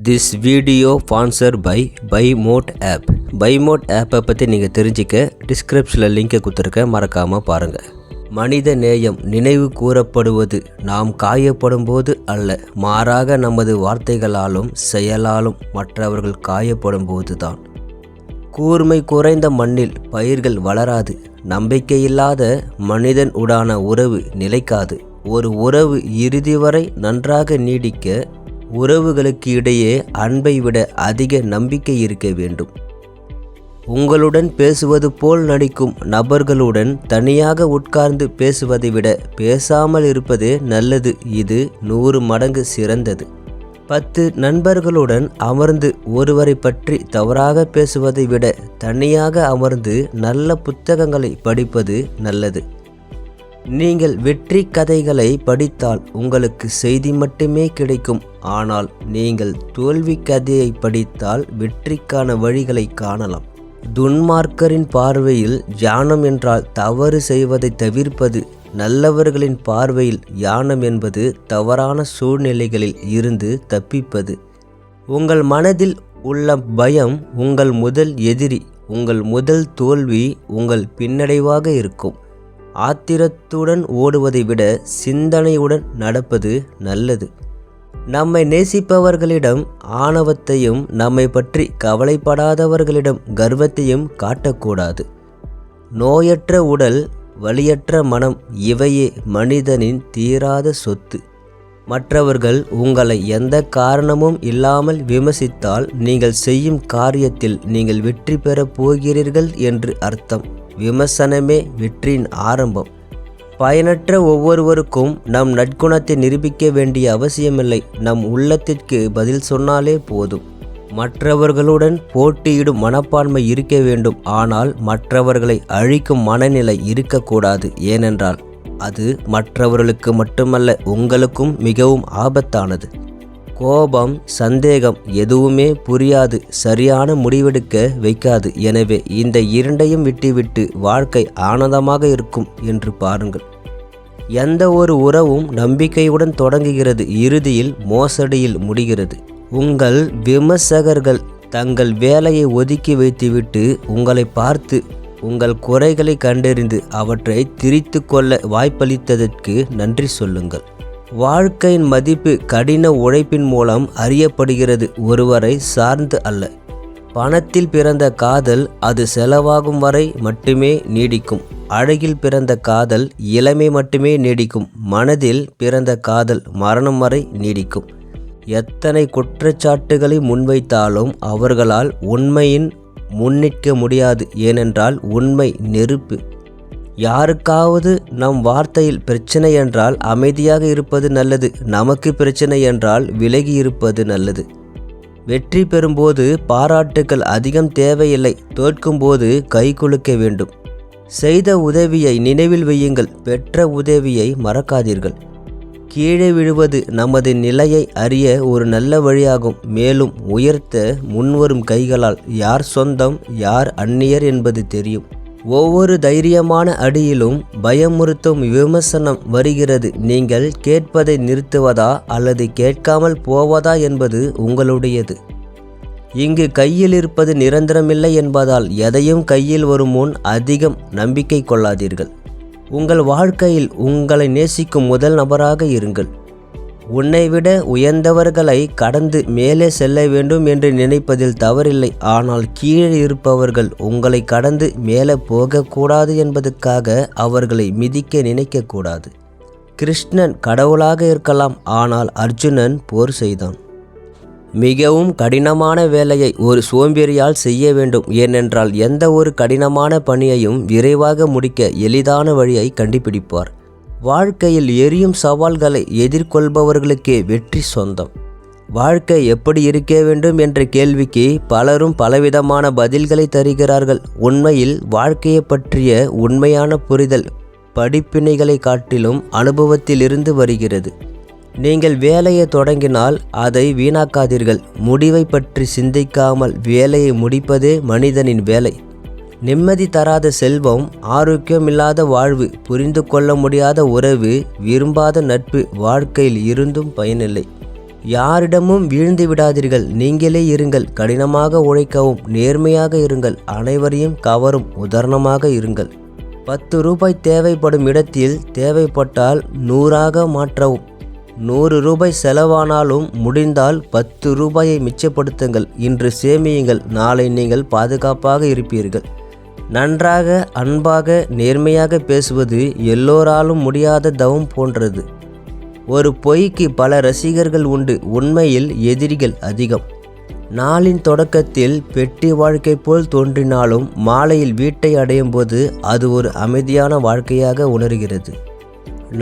This video sponsor by Mod App. By Mod ஆப்பை பற்றி நீங்கள் தெரிஞ்சிக்க டிஸ்கிரிப்ஷனில் லிங்கை கொடுத்துருக்க, மறக்காமல் பாருங்கள். மனித நேயம் நினைவு கூறப்படுவது நாம் காயப்படும் போது அல்ல, மாறாக நமது வார்த்தைகளாலும் செயலாலும் மற்றவர்கள் காயப்படும் போது தான். கூர்மை குறைந்த மண்ணில் பயிர்கள் வளராது. நம்பிக்கையில்லாத மனிதன் உடான உறவு நிலைக்காது. ஒரு உறவு இறுதி வரை நன்றாக நீடிக்க உறவுகளுக்கு இடையே அன்பை விட அதிக நம்பிக்கை இருக்க வேண்டும். உங்களுடன் பேசுவது போல் நடிக்கும் நபர்களுடன் தனியாக உட்கார்ந்து பேசுவதை விட பேசாமல் இருப்பதே நல்லது. இது 100 மடங்கு சிறந்தது. 10 நண்பர்களுடன் அமர்ந்து ஒருவரை பற்றி தவறாக பேசுவதை விட தனியாக அமர்ந்து நல்ல புத்தகங்களை படிப்பது நல்லது. நீங்கள் வெற்றி கதைகளை படித்தால் உங்களுக்கு செய்தி மட்டுமே கிடைக்கும். ஆனால் நீங்கள் தோல்வி கதையை படித்தால் வெற்றிக்கான வழிகளை காணலாம். துன்மார்க்கரின் பார்வையில் ஞானம் என்றால் தவறு செய்வதை தவிர்ப்பது. நல்லவர்களின் பார்வையில் ஞானம் என்பது தவறான சூழ்நிலைகளில் இருந்து தப்பிப்பது. உங்கள் மனதில் உள்ள பயம் உங்கள் முதல் எதிரி. உங்கள் முதல் தோல்வி உங்கள் பின்னடைவாக இருக்கும். ஆத்திரத்துடன் ஓடுவதை விட சிந்தனையுடன் நடப்பது நல்லது. நம்மை நேசிப்பவர்களிடம் ஆணவத்தையும் நம்மை பற்றி கவலைப்படாதவர்களிடம் கர்வத்தையும் காட்டக்கூடாது. நோயற்ற உடல், வலியற்ற மனம், இவையே மனிதனின் தீராத சொத்து. மற்றவர்கள் உங்களை எந்த காரணமும் இல்லாமல் விமர்சித்தால் நீங்கள் செய்யும் காரியத்தில் நீங்கள் வெற்றி பெறப் போகிறீர்கள் என்று அர்த்தம். விமர்சனமே வெற்றியின் ஆரம்பம். பயனற்ற ஒவ்வொருவருக்கும் நம் நற்குணத்தை நிரூபிக்க வேண்டிய அவசியமில்லை. நம் உள்ளத்திற்கு பதில் சொன்னாலே போதும். மற்றவர்களுடன் போட்டியிடும் மனப்பான்மை இருக்க வேண்டும். ஆனால் மற்றவர்களை அழிக்கும் மனநிலை இருக்கக்கூடாது. ஏனென்றால் அது மற்றவர்களுக்கு மட்டுமல்ல, உங்களுக்கும் மிகவும் ஆபத்தானது. கோபம், சந்தேகம் எதுவுமே புரியாது, சரியான முடிவெடுக்க வைக்காது. எனவே இந்த இரண்டையும் விட்டுவிட்டு வாழ்க்கை ஆனந்தமாக இருக்கும் என்று பாருங்கள். எந்த ஒரு உறவும் நம்பிக்கையுடன் தொடங்குகிறது, இறுதியில் மோசடியில் முடிகிறது. உங்கள் விமர்சகர்கள் தங்கள் வேலையை ஒதுக்கி வைத்துவிட்டு உங்களை பார்த்து உங்கள் குறைகளை கண்டறிந்து அவற்றை திரித்து கொள்ள வாய்ப்பளித்ததற்கு நன்றி சொல்லுங்கள். வாழ்க்கையின் மதிப்பு கடின உழைப்பின் மூலம் அறியப்படுகிறது, ஒருவரை சார்ந்து அல்ல. பணத்தில் பிறந்த காதல் அது செலவாகும் வரை மட்டுமே நீடிக்கும். அழகில் பிறந்த காதல் இளமை மட்டுமே நீடிக்கும். மனதில் பிறந்த காதல் மரணம் வரை நீடிக்கும். எத்தனை குற்றச்சாட்டுகளை முன்வைத்தாலும் அவர்களால் உண்மையின் முன்னிற்க முடியாது. ஏனென்றால் உண்மை நெருப்பு. யாருக்காவது நம் வார்த்தையில் பிரச்சனை என்றால் அமைதியாக இருப்பது நல்லது. நமக்கு பிரச்சனை என்றால் விலகி இருப்பது நல்லது. வெற்றி பெறும்போது பாராட்டுக்கள் அதிகம் தேவையில்லை. தோற்கும்போது கை குலுக்க வேண்டும். செய்த உதவியை நினைவில் வையுங்கள், பெற்ற உதவியை மறக்காதீர்கள். கீழே விழுவது நமது நிலையை அறிய ஒரு நல்ல வழியாகும். மேலும் உயர்த்த முன்வரும் கைகளால் யார் சொந்தம் யார் அந்நியர் என்பது தெரியும். ஒவ்வொரு தைரியமான அடியிலும் பயமுறுத்தும் விமர்சனம் வருகிறது. நீங்கள் கேட்பதை நிறுத்துவதா அல்லது கேட்காமல் போவதா என்பது உங்களுடையது. இங்கு கையில் இருப்பது நிரந்தரமில்லை என்பதால் எதையும் கையில் வரும் முன் அதிகம் நம்பிக்கை கொள்ளாதீர்கள். உங்கள் வாழ்க்கையில் உங்களை நேசிக்கும் முதல் நபராக இருங்கள். உன்னை விட உயர்ந்தவர்களை கடந்து மேலே செல்ல வேண்டும் என்று நினைப்பதில் தவறில்லை. ஆனால் கீழே இருப்பவர்கள் உங்களை கடந்து மேலே போகக்கூடாது என்பதற்காக அவர்களை மிதிக்க நினைக்கக்கூடாது. கிருஷ்ணன் கடவுளாக இருக்கலாம், ஆனால் அர்ஜுனன் போர் செய்தான். மிகவும் கடினமான வேலையை ஒரு சோம்பேறியால் செய்ய வேண்டும். ஏனென்றால் எந்த ஒரு கடினமான பணியையும் விரைவாக முடிக்க எளிதான வழியை கண்டுபிடிப்பார். வாழ்க்கையில் எரியும் சவால்களை எதிர்கொள்பவர்களுக்கே வெற்றி சொந்தம். வாழ்க்கை எப்படி இருக்க வேண்டும் என்ற கேள்விக்கு பலரும் பலவிதமான பதில்களை தருகிறார்கள். உண்மையில் வாழ்க்கையை பற்றிய உண்மையான புரிதல் படிப்பினைகளை காட்டிலும் அனுபவத்திலிருந்து வருகிறது. நீங்கள் வேலையை தொடங்கினால் அதை வீணாக்காதீர்கள். முடிவை பற்றி சிந்திக்காமல் வேலையை முடிப்பதே மனிதனின் வேலை. நிம்மதி தராத செல்வம், ஆரோக்கியமில்லாத வாழ்வு, புரிந்து கொள்ள முடியாத உறவு, விரும்பாத நட்பு வாழ்க்கையில் இருந்தும் பயனில்லை. யாரிடமும் வீழ்ந்து விடாதீர்கள், நீங்களே இருங்கள், கடினமாக உழைக்கவும், நேர்மையாக இருங்கள், அனைவரையும் கவரும் உதாரணமாக இருங்கள். 10 ரூபாய் தேவைப்படும் இடத்தில் தேவைப்பட்டால் 100ஆக மாற்றவும். 100 ரூபாய் செலவானாலும் முடிந்தால் 10 ரூபாயை மிச்சப்படுத்துங்கள். இன்று சேமியுங்கள், நாளை நீங்கள் பாதுகாப்பாக இருப்பீர்கள். நன்றாக, அன்பாக, நேர்மையாக பேசுவது எல்லோராலும் முடியாத தவம் போன்றது. ஒரு பொய்க்கு பல ரசிகர்கள் உண்டு, உண்மையில் எதிரிகள் அதிகம். நாளின் தொடக்கத்தில் பெட்டி வாழ்க்கை போல் தோன்றினாலும் மாலையில் வீட்டை அடையும் போது அது ஒரு அமைதியான வாழ்க்கையாக உணர்கிறது.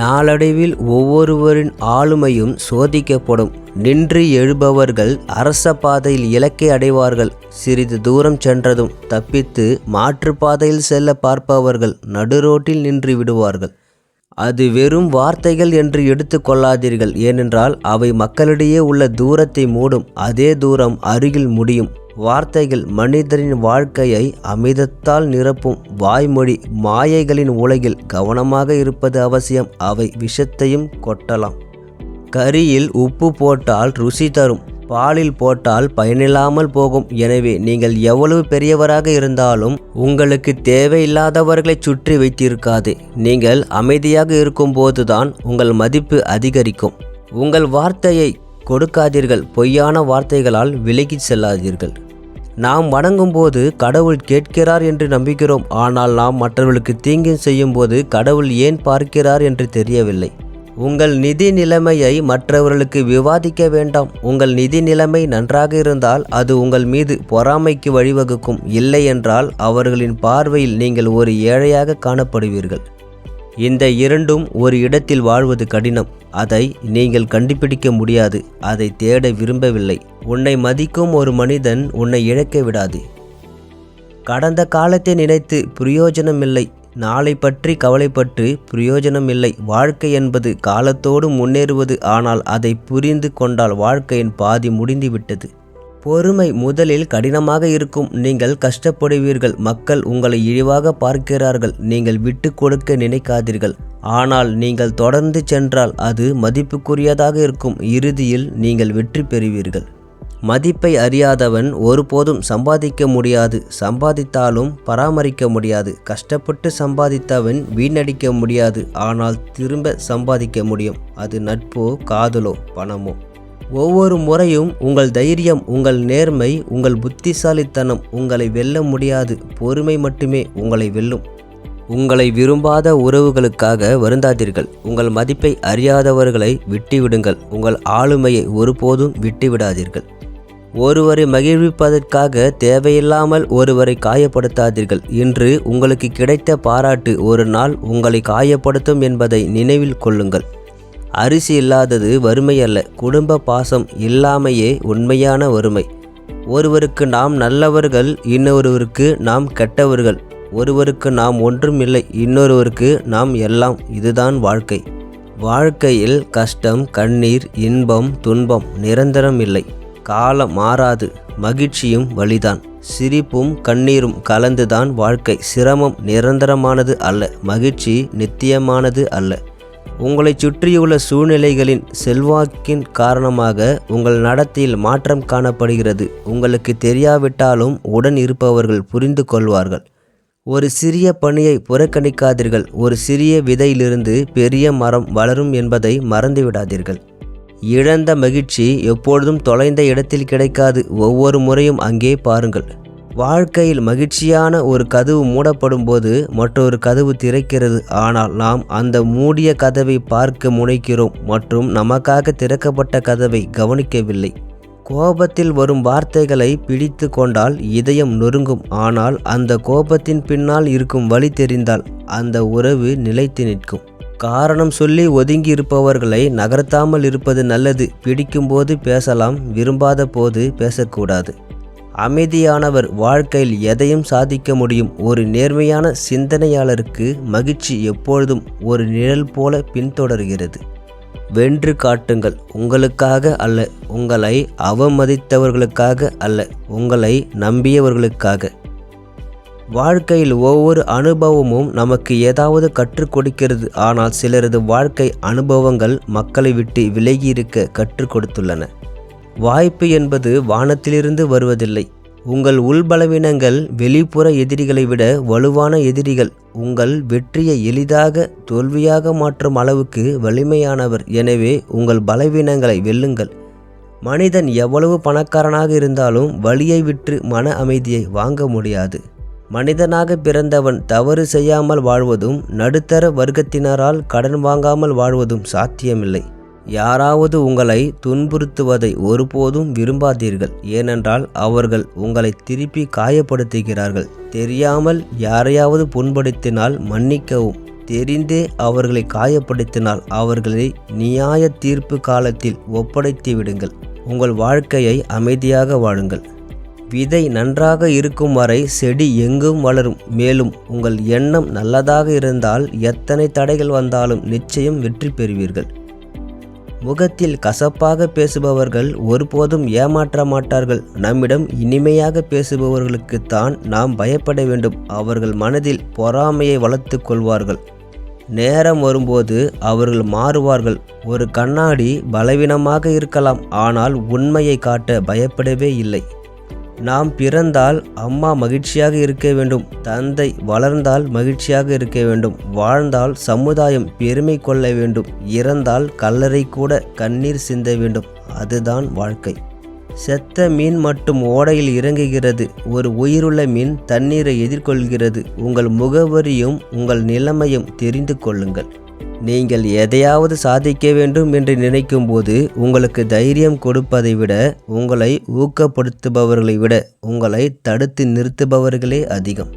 நாளடைவில் ஒவ்வொருவரின் ஆளுமையும் சோதிக்கப்படும். நின்று எழுபவர்கள் அரச பாதையில் இலக்கை அடைவார்கள். சிறிது தூரம் சென்றதும் தப்பித்து மாற்றுப்பாதையில் செல்ல பார்ப்பவர்கள் நடுரோட்டில் நின்று விடுவார்கள். அது வெறும் வார்த்தைகள் என்று எடுத்து கொள்ளாதீர்கள், ஏனென்றால் அவை மக்களிடையே உள்ள தூரத்தை மூடும். அதே தூரம் அருகில் முடியும். வார்த்தைகள் மனிதரின் வாழ்க்கையை அமிர்தத்தால் நிரப்பும். வாய்மொழி மாயைகளின் உலகில் கவனமாக இருப்பது அவசியம். அவை விஷத்தையும் கொட்டலாம். கறியில் உப்பு போட்டால் ருசி தரும், பாலில் போட்டால் பயனில்லாமல் போகும். எனவே நீங்கள் எவ்வளவு பெரியவராக இருந்தாலும் உங்களுக்கு தேவையில்லாதவர்களை சுற்றி வைத்திருக்காதே. நீங்கள் அமைதியாக இருக்கும்போதுதான் உங்கள் மதிப்பு அதிகரிக்கும். உங்கள் வார்த்தையை கொடுக்காதீர்கள், பொய்யான வார்த்தைகளால் விலகி செல்லாதீர்கள். நாம் வணங்கும்போது கடவுள் கேட்கிறார் என்று நம்புகிறோம், ஆனால் நாம் மற்றவர்களுக்கு தீங்கு செய்யும்போது கடவுள் ஏன் பார்க்கிறார் என்று தெரியவில்லை. உங்கள் நிதி நிலைமையை மற்றவர்களுக்கு விவாதிக்க வேண்டாம். உங்கள் நிதி நிலைமை நன்றாக இருந்தால் அது உங்கள் மீது பொறாமைக்கு வழிவகுக்கும். இல்லை என்றால் அவர்களின் பார்வையில் நீங்கள் ஒரு ஏழையாக காணப்படுவீர்கள். இந்த இரண்டும் ஒரு இடத்தில் வாழ்வது கடினம். அதை நீங்கள் கண்டுபிடிக்க முடியாது. அதை தேட விரும்பவில்லை. உன்னை மதிக்கும் ஒரு மனிதன் உன்னை இழக்க விடாதே. கடந்த காலத்தை நினைத்து பிரயோஜனமில்லை. நாளை பற்றி கவலைப்பட்டு பிரயோஜனமில்லை. வாழ்க்கை என்பது காலத்தோடு முன்னேறுவது. ஆனால் அதை புரிந்து கொண்டால் வாழ்க்கையின் பாதி முடிந்துவிட்டது. பொறுமை முதலில் கடினமாக இருக்கும். நீங்கள் கஷ்டப்படுவீர்கள். மக்கள் உங்களை இழிவாக பார்க்கிறார்கள். நீங்கள் விட்டு கொடுக்க நினைக்காதீர்கள். ஆனால் நீங்கள் தொடர்ந்து சென்றால் அது மதிப்புக்குரியதாக இருக்கும். இறுதியில் நீங்கள் வெற்றி பெறுவீர்கள். மதிப்பை அறியாதவன் ஒருபோதும் சம்பாதிக்க முடியாது. சம்பாதித்தாலும் பராமரிக்க முடியாது. கஷ்டப்பட்டு சம்பாதித்தவன் வீணடிக்க முடியாது. ஆனால் திரும்ப சம்பாதிக்க முடியும். அது நட்போ, காதலோ, பணமோ. ஒவ்வொரு முறையும் உங்கள் தைரியம், உங்கள் நேர்மை, உங்கள் புத்திசாலித்தனம் உங்களை வெல்ல முடியாது. பொறுமை மட்டுமே உங்களை வெல்லும். உங்களை விரும்பாத உறவுகளுக்காக வருந்தாதீர்கள். உங்கள் மதிப்பை அறியாதவர்களை விட்டுவிடுங்கள். உங்கள் ஆளுமையை ஒருபோதும் விட்டுவிடாதீர்கள். ஒருவரை மகிழ்விப்பதற்காக தேவையில்லாமல் ஒருவரை காயப்படுத்தாதீர்கள். இன்று உங்களுக்கு கிடைத்த பாராட்டு ஒரு நாள் உங்களை காயப்படுத்தும் என்பதை நினைவில் கொள்ளுங்கள். அரிசி இல்லாதது வறுமை அல்ல, குடும்ப பாசம் இல்லாமையே உண்மையான வறுமை. ஒருவருக்கு நாம் நல்லவர்கள், இன்னொருவருக்கு நாம் கெட்டவர்கள். ஒருவருக்கு நாம் ஒன்றும் இல்லை, இன்னொருவருக்கு நாம் எல்லாம். இதுதான் வாழ்க்கை. வாழ்க்கையில் கஷ்டம், கண்ணீர், இன்பம், துன்பம் நிரந்தரம் இல்லை. காலம் மாறாது. மகிழ்ச்சியும் வலிதான். சிரிப்பும் கண்ணீரும் கலந்துதான் வாழ்க்கை. சிரமம் நிரந்தரமானது அல்ல, மகிழ்ச்சி நித்தியமானது அல்ல. உங்களை சுற்றியுள்ள சூழ்நிலைகளின் செல்வாக்கின் காரணமாக உங்கள் நடத்தையில் மாற்றம் காணப்படுகிறது. உங்களுக்கு தெரியாவிட்டாலும் உடன் இருப்பவர்கள் புரிந்து கொள்வார்கள். ஒரு சிறிய பணியை புறக்கணிக்காதீர்கள். ஒரு சிறிய விதையிலிருந்து பெரிய மரம் வளரும் என்பதை மறந்துவிடாதீர்கள். இழந்த மகிழ்ச்சி எப்பொழுதும் தொலைந்த இடத்தில் கிடைக்காது. ஒவ்வொரு முறையும் அங்கே பாருங்கள். வாழ்க்கையில் மகிழ்ச்சியான ஒரு கதவு மூடப்படும் போது மற்றொரு கதவு திறக்கிறது. ஆனால் நாம் அந்த மூடிய கதவை பார்க்க முனைக்கிறோம் மற்றும் நமக்காக திறக்கப்பட்ட கதவை கவனிக்கவில்லை. கோபத்தில் வரும் வார்த்தைகளை பிடித்து கொண்டால் இதயம் நொறுங்கும். ஆனால் அந்த கோபத்தின் பின்னால் இருக்கும் வழி தெரிந்தால் அந்த உறவு நிலைத்து நிற்கும். காரணம் சொல்லி ஒதுங்கி இருப்பவர்களை நகர்த்தாமல் இருப்பது நல்லது. பிடிக்கும்போது பேசலாம், விரும்பாத போது பேசக்கூடாது. அமைதியானவர் வாழ்க்கையில் எதையும் சாதிக்க முடியும். ஒரு நேர்மையான சிந்தனையாளருக்கு மகிழ்ச்சி எப்பொழுதும் ஒரு நிழல் போல பின்தொடர்கிறது. வென்று காட்டுங்கள். உங்களுக்காக அல்ல, உங்களை அவமதித்தவர்களுக்காக அல்ல, உங்களை நம்பியவர்களுக்காக. வாழ்க்கையில் ஒவ்வொரு அனுபவமும் நமக்கு ஏதாவது கற்றுக் கொடுக்கிறது. ஆனால் சிலரது வாழ்க்கை அனுபவங்கள் மக்களை விட்டு விலகி இருக்க கற்றுக் கொடுத்துள்ளன. வாய்ப்பு என்பது வானத்திலிருந்து வருவதில்லை. உங்கள் உள்பலவீனங்கள் வெளிப்புற எதிரிகளை விட வலுவான எதிரிகள். உங்கள் வெற்றியை எளிதாக தோல்வியாக மாற்றும் அளவுக்கு வலிமையானவர். எனவே உங்கள் பலவீனங்களை வெல்லுங்கள். மனிதன் எவ்வளவு பணக்காரனாக இருந்தாலும் வலியை விற்று மன அமைதியை வாங்க முடியாது. மனிதனாக பிறந்தவன் தவறு செய்யாமல் வாழ்வதும் நடுத்தர வர்க்கத்தினரால் கடன் வாங்காமல் வாழ்வதும் சாத்தியமில்லை. யாராவது உங்களை துன்புறுத்துவதை ஒருபோதும் விரும்பாதீர்கள். ஏனென்றால் அவர்கள் உங்களை திருப்பி காயப்படுத்துகிறார்கள். தெரியாமல் யாரையாவது புண்படுத்தினால் மன்னிக்கவும். தெரிந்தே அவர்களை காயப்படுத்தினால் அவர்களை நியாய தீர்ப்பு காலத்தில் ஒப்படைத்து விடுங்கள். உங்கள் வாழ்க்கையை அமைதியாக வாழுங்கள். விதை நன்றாக இருக்கும் வரை செடி எங்கும் வளரும். மேலும் உங்கள் எண்ணம் நல்லதாக இருந்தால் எத்தனை தடைகள் வந்தாலும் நிச்சயம் வெற்றி பெறுவீர்கள். முகத்தில் கசப்பாக பேசுபவர்கள் ஒருபோதும் ஏமாற்ற மாட்டார்கள். நம்மிடம் இனிமையாக பேசுபவர்களுக்குத்தான் நாம் பயப்பட வேண்டும். அவர்கள் மனதில் பொறாமையை வளர்த்து கொள்வார்கள். நேரம் வரும்போது அவர்கள் மாறுவார்கள். ஒரு கண்ணாடி பலவீனமாக இருக்கலாம், ஆனால் உண்மையை காட்ட பயப்படவே இல்லை. நாம் பிறந்தால் அம்மா மகிழ்ச்சியாக இருக்க வேண்டும். தந்தை வளர்ந்தால் மகிழ்ச்சியாக இருக்க வேண்டும். வாழ்ந்தால் சமுதாயம் பெருமை கொள்ள வேண்டும். இறந்தால் கல்லறை கூட கண்ணீர் சிந்த வேண்டும். அதுதான் வாழ்க்கை. செத்த மீன் மட்டும் ஓடையில் இறங்குகிறது. ஒரு உயிருள்ள மீன் தண்ணீரை எதிர்கொள்கிறது. உங்கள் முகவரியும் உங்கள் நிலைமையும் தெரிந்து கொள்ளுங்கள். நீங்கள் எதையாவது சாதிக்க வேண்டும் என்று நினைக்கும் போது உங்களுக்கு தைரியம் கொடுப்பதை விட உங்களை ஊக்கப்படுத்துபவர்களை விட உங்களை தடுத்து நிறுத்துபவர்களே அதிகம்.